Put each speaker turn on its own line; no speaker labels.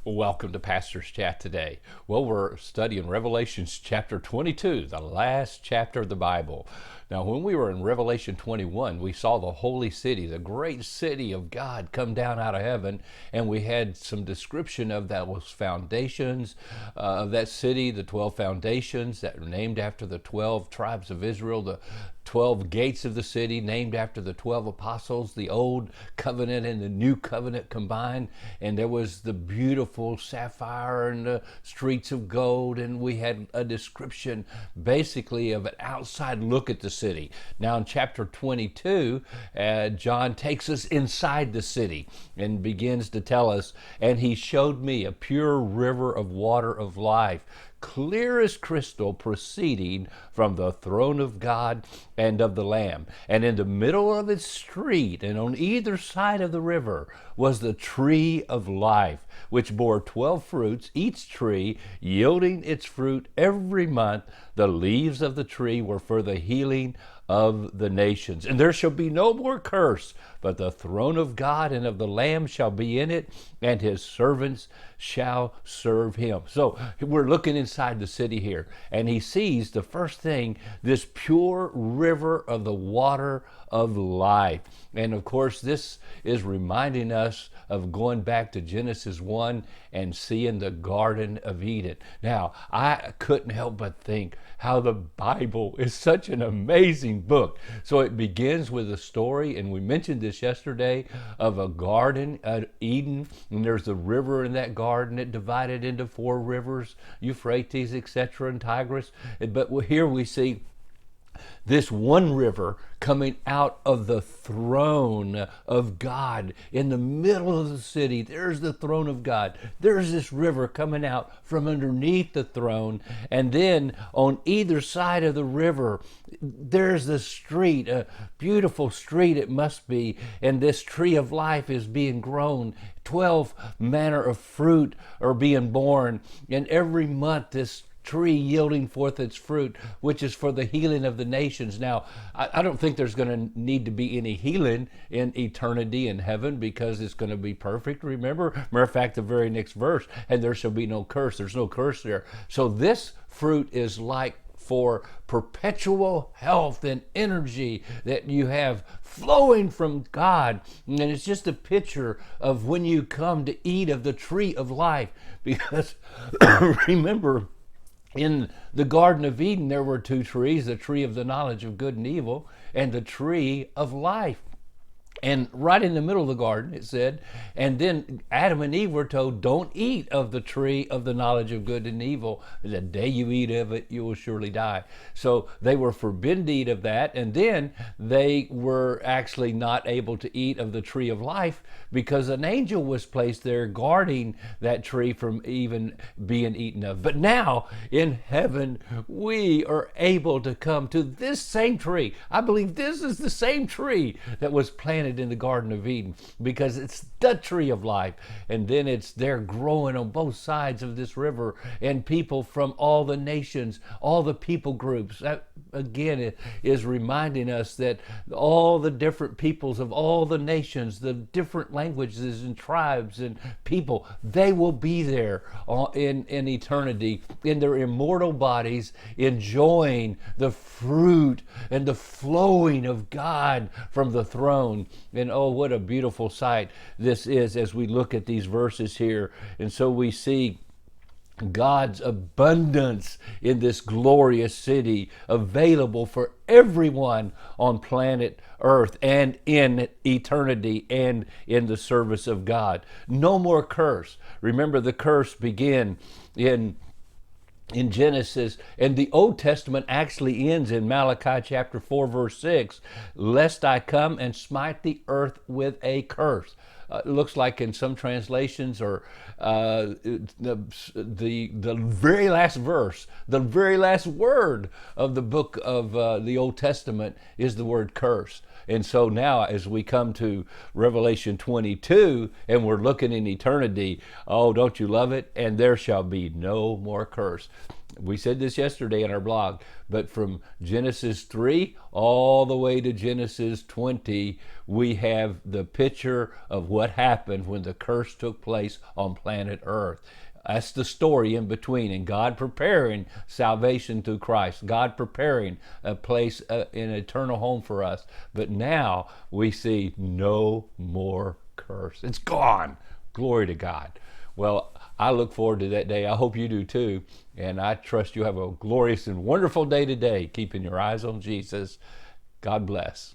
Welcome to Pastor's Chat today. Well, we're studying Revelations chapter 22, the last chapter of the Bible. Now, when we were in Revelation 21, we saw the holy city, the great city of God, come down out of heaven, and we had some description of those foundations of that city, the 12 foundations that are named after the 12 tribes of Israel, the 12 gates of the city named after the 12 apostles, the old covenant and the new covenant combined. And there was the beautiful sapphire and the streets of gold. And we had a description basically of an outside look at the city. Now in chapter 22, John takes us inside the city and begins to tell us, and he showed me a pure river of water of life, clear as crystal, proceeding from the throne of God and of the Lamb. And in the middle of its street and on either side of the river was the tree of life, which bore 12 fruits, each tree yielding its fruit every month. The leaves of the tree were for the healing of the nations. And there shall be no more curse, but the throne of God and of the Lamb shall be in it, and his servants shall serve him. So we're looking inside the city here, and he sees the first thing, this pure river of the water of life. And of course, this is reminding us of going back to Genesis 1 and seeing the Garden of Eden. Now, I couldn't help but think how the Bible is such an amazing book. So it begins with a story, and we mentioned this yesterday, of a garden at Eden, and there's a river in that garden. It divided into 4 rivers, Euphrates, etc., and Tigris. But here we see this one river coming out of the throne of God in the middle of the city. There's the throne of God. There's this river coming out from underneath the throne. And then on either side of the river, there's the street, a beautiful street it must be. And this tree of life is being grown. 12 manner of fruit are being born. And every month this tree yielding forth its fruit, which is for the healing of the nations. Now, I don't think there's going to need to be any healing in eternity in heaven, because it's going to be perfect. Remember, matter of fact, the very next verse, and there shall be no curse. There's no curse there. So this fruit is like for perpetual health and energy that you have flowing from God. And it's just a picture of when you come to eat of the tree of life. Because remember, in the Garden of Eden, there were 2 trees, the tree of the knowledge of good and evil and the tree of life. And right in the middle of the garden, it said, and then Adam and Eve were told, don't eat of the tree of the knowledge of good and evil. The day you eat of it, you will surely die. So they were forbidden to eat of that. And then they were actually not able to eat of the tree of life, because an angel was placed there guarding that tree from even being eaten of. But now in heaven, we are able to come to this same tree. I believe this is the same tree that was planted in the Garden of Eden, because it's the tree of life. And then it's there growing on both sides of this river, and people from all the nations, all the people groups. That again, it is reminding us that all the different peoples of all the nations, the different languages and tribes and people, they will be there in eternity in their immortal bodies, enjoying the fruit and the flowing of God from the throne. And oh, what a beautiful sight this is as we look at these verses here. And so we see God's abundance in this glorious city, available for everyone on planet Earth and in eternity and in the service of God. No more curse. Remember, the curse began in Genesis, and the Old Testament actually ends in Malachi chapter 4 verse 6, lest I come and smite the earth with a curse. It looks like in some translations, or the very last verse, the very last word of the book of the Old Testament is the word curse. And so now as we come to Revelation 22 and we're looking in eternity, oh, don't you love it? And there shall be no more curse. We said this yesterday in our blog, but from Genesis 3 all the way to Genesis 20, we have the picture of what happened when the curse took place on planet Earth. That's the story in between, and God preparing salvation through Christ, God preparing a place, an eternal home for us. But now we see no more curse. It's gone. Glory to God. Well, I look forward to that day. I hope you do too. And I trust you have a glorious and wonderful day today, keeping your eyes on Jesus. God bless.